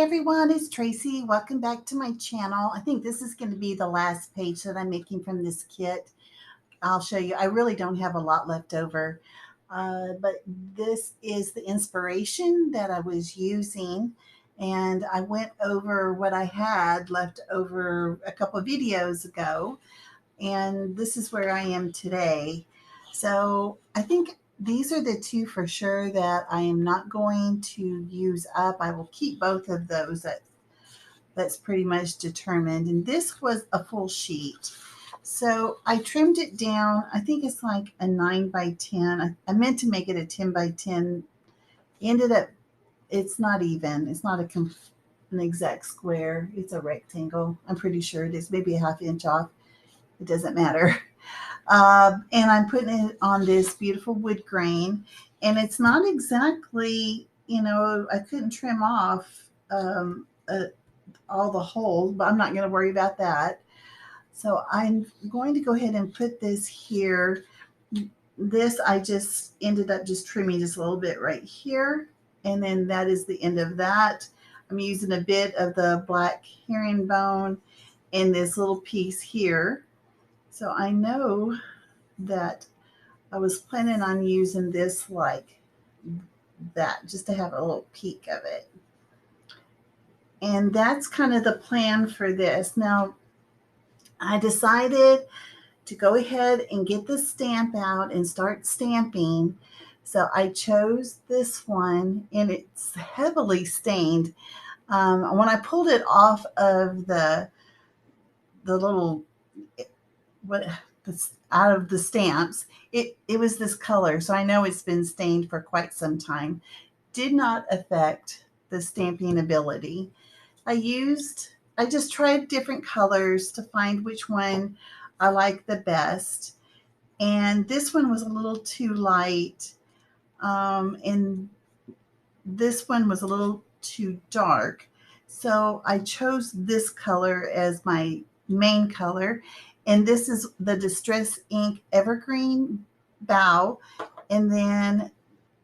everyone, it's Tracy. Welcome back to my channel. I think this is going to be the last page that I'm making from this kit. I'll show you. I really don't have a lot left over, but this is the inspiration that I was using. And I went over what I had left over a couple of videos ago, and this is where I am today. So I think these are the two for sure that I am not going to use up. I will keep both of those. That's pretty much determined. And this was a full sheet. So I trimmed it down. I think it's like a 9 by 10. I meant to make it a 10 by 10. Ended up, it's not even. It's not an exact square. It's a rectangle. I'm pretty sure it is. Maybe a half inch off. It doesn't matter. And I'm putting it on this beautiful wood grain. And it's not exactly, I couldn't trim off all the holes, but I'm not going to worry about that. So I'm going to go ahead and put this here. This I just ended up just trimming just a little bit right here. And then that is the end of that. I'm using a bit of the black herringbone in this little piece here. So I know that I was planning on using this like that, just to have a little peek of it. And that's kind of the plan for this. Now, I decided to go ahead and get the stamp out and start stamping. So I chose this one, and it's heavily stained. When I pulled it off of the little out of the stamps, it was this color. So I know it's been stained for quite some time. Did not affect the stamping ability. I just tried different colors to find which one I like the best. And this one was a little too light. And this one was a little too dark. So I chose this color as my main color. And this is the Distress Ink Evergreen Bough. And then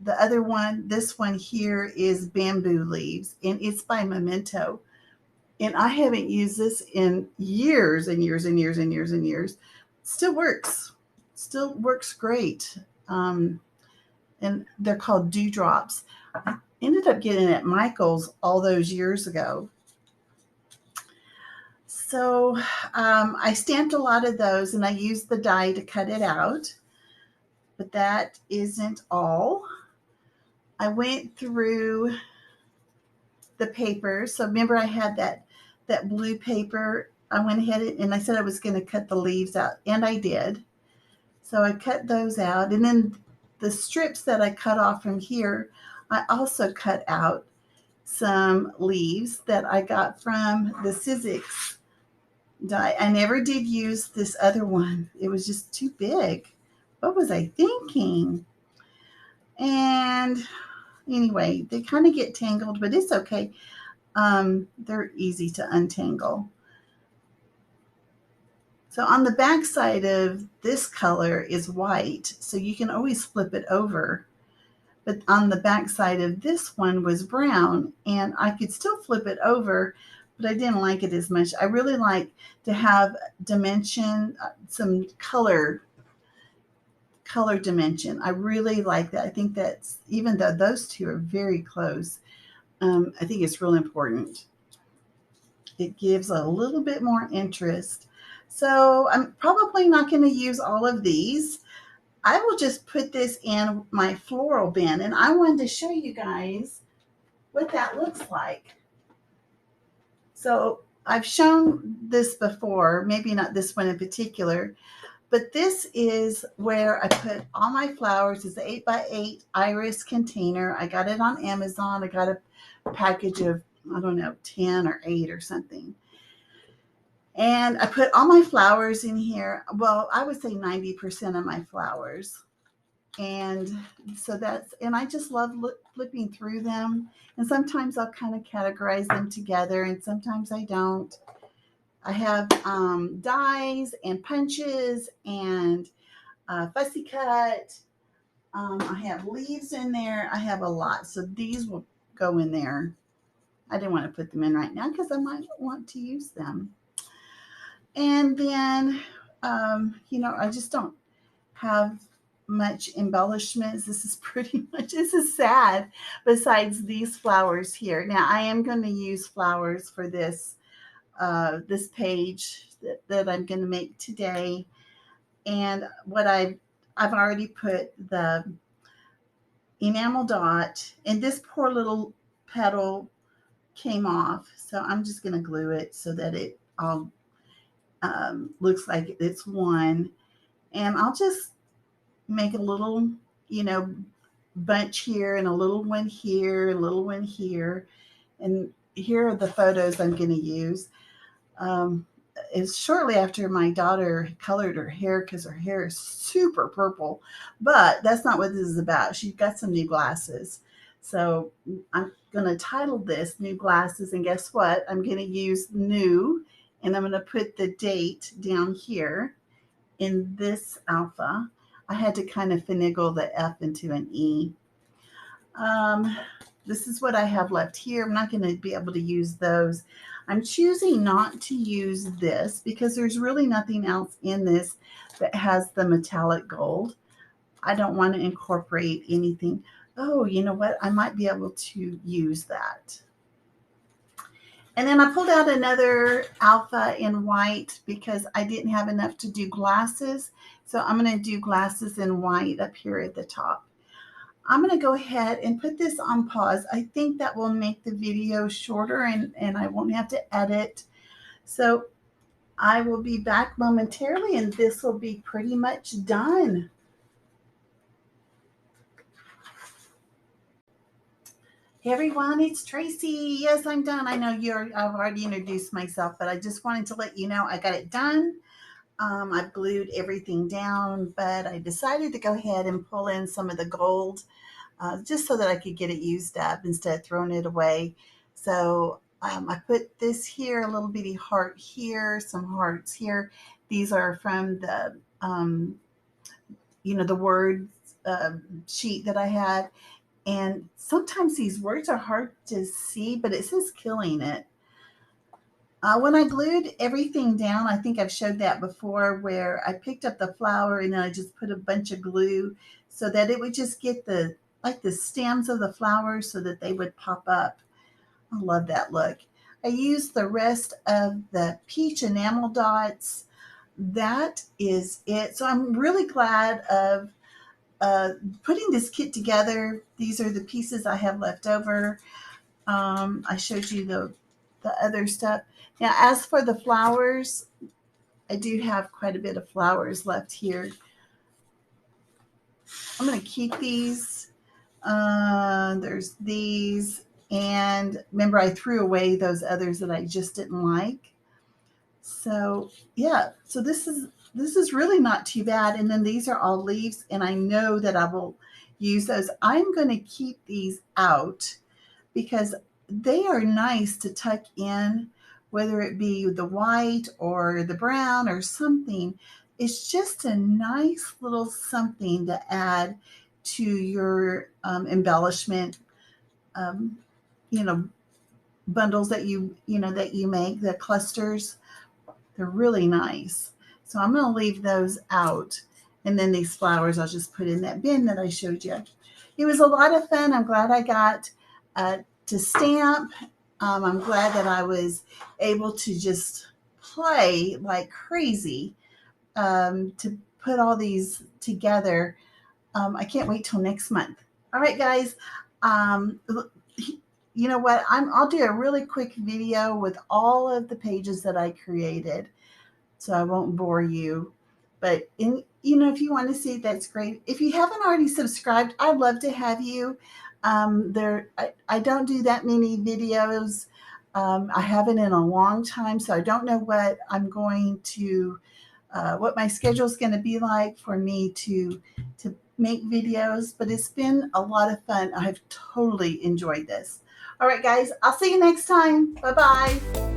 the other one, this one here, is Bamboo Leaves. And it's by Memento. And I haven't used this in years and years and years and years and years. Still works. Still works great. And they're called Dewdrops. I ended up getting it at Michael's all those years ago. So I stamped a lot of those, and I used the die to cut it out. But that isn't all. I went through the paper. So remember, I had that blue paper. I went ahead and I said I was going to cut the leaves out, and I did. So I cut those out, and then the strips that I cut off from here, I also cut out some leaves that I got from the Sizzix die. I never did use this other one. It was just too big. What was I thinking? And anyway, they kind of get tangled, but it's okay. They're easy to untangle. So on the back side of this color is white, so you can always flip it over. But on the back side of this one was brown, and I could still flip it over, but I didn't like it as much. I really like to have dimension, some color dimension. I really like that. I think that's, even though those two are very close, I think it's real important. It gives a little bit more interest. So I'm probably not going to use all of these. I will just put this in my floral bin, and I wanted to show you guys what that looks like. So I've shown this before, maybe not this one in particular, but this is where I put all my flowers. It's an 8x8 iris container. I got it on Amazon. I got a package of, I don't know, 10 or 8 or something. And I put all my flowers in here. Well, I would say 90% of my flowers. And so and I just love flipping through them. And sometimes I'll kind of categorize them together, and sometimes I don't. I have dies and punches and fussy cut. I have leaves in there. I have a lot. So these will go in there. I didn't want to put them in right now because I might want to use them. And then, I just don't have much embellishments. This is pretty much, this is sad, besides these flowers here. Now, I am going to use flowers for this page that I'm going to make today. And what I've already put the enamel dot, and this poor little petal came off. So I'm just going to glue it so that it all looks like it's one. And I'll just make a little, bunch here and a little one here, a little one here. And here are the photos I'm going to use. It's shortly after my daughter colored her hair because her hair is super purple, but that's not what this is about. She got some new glasses. So I'm going to title this New Glasses. And guess what? I'm going to use new, and I'm going to put the date down here in this alpha. I had to kind of finagle the F into an E. This is what I have left here. I'm not going to be able to use those. I'm choosing not to use this because there's really nothing else in this that has the metallic gold. I don't want to incorporate anything. Oh, you know what? I might be able to use that. And then I pulled out another alpha in white because I didn't have enough to do glasses. So I'm going to do glasses in white up here at the top. I'm going to go ahead and put this on pause. I think that will make the video shorter and I won't have to edit. So I will be back momentarily and this will be pretty much done. Hey everyone, it's Tracy. Yes, I'm done. I know I've already introduced myself, but I just wanted to let you know I got it done. I've glued everything down, but I decided to go ahead and pull in some of the gold just so that I could get it used up instead of throwing it away. So I put this here, a little bitty heart here, some hearts here. These are from the, the word sheet that I had. And sometimes these words are hard to see, but it says killing it. When I glued everything down, I think I've showed that before, where I picked up the flower and then I just put a bunch of glue so that it would just get the stems of the flowers so that they would pop up. I love that look. I used the rest of the peach enamel dots. That is it. So I'm really glad of putting this kit together. These are the pieces I have left over. I showed you the other stuff. Now, as for the flowers, I do have quite a bit of flowers left here. I'm going to keep these. There's these. And remember, I threw away those others that I just didn't like. So, yeah. So this is really not too bad. And then these are all leaves. And I know that I will use those. I'm going to keep these out because they are nice to tuck in, whether it be the white or the brown or something. It's just a nice little something to add to your embellishment, bundles that you make, the clusters. They're really nice. So I'm going to leave those out. And then these flowers I'll just put in that bin that I showed you. It was a lot of fun. I'm glad I got to stamp. I'm glad that I was able to just play like crazy to put all these together. I can't wait till next month. All right, guys. You know what? I'll do a really quick video with all of the pages that I created, so I won't bore you. But if you want to see, that's great. If you haven't already subscribed, I'd love to have you. I don't do that many videos. I haven't in a long time, so I don't know what I'm going to, what my schedule is going to be like for me to make videos. But it's been a lot of fun. I've totally enjoyed this. All right, guys, I'll see you next time. Bye-bye.